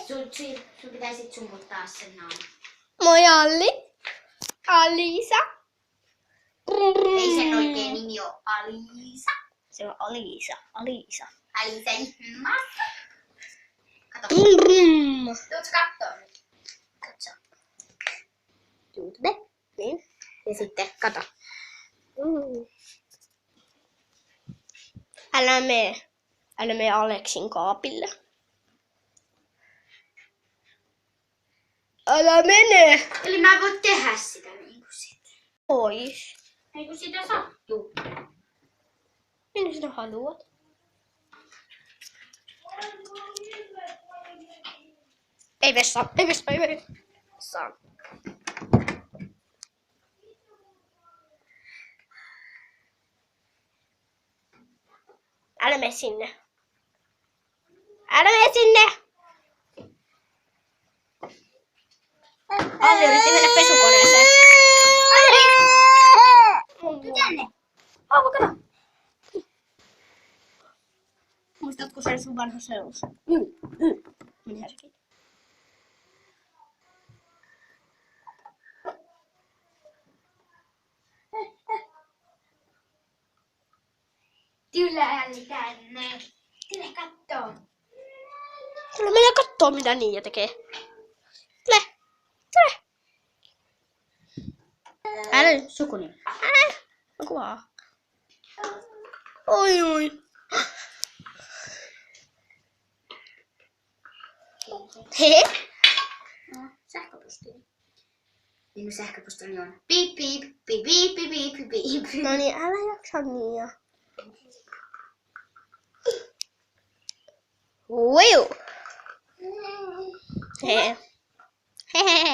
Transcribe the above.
Sun pitäisi summuttaa sen noin. Moi Alli. Alisa. Ei sen oikein nimi ole Alisa. Se on Alisa. Alisa. Alisa ihmassa. Kato. Tuutko kattoo nyt? Katso. YouTube. Niin. Ja sitten kato. Älä mene Aleksin kaapille. Älä mene! Eli mä voin tehdä sitä niin kuin sitä. Pois. Niin kuin sitä sattuu. Minne sinä haluat? Ei vessaan, ei vessaan, ei vessaan. Älä mene sinne. Älä mene sinne! Alli yritti mennä pesukoneeseen. Tuu tänne. Auva, kato. Muistatko sen sun vanha seus? Menihän sekin. Kyllä Alli tänne. Tule kattoo. Tule mennä kattoo mitä Niia tekee. Tule. Tule. Älä. Sukuni. Mä kuvaa. Oi oi. He? No, sähköpostini. Minun sähköpostini on piip piip piip piip piip piip piip. No niin, älä jaksa Niia. Wiu. He. He.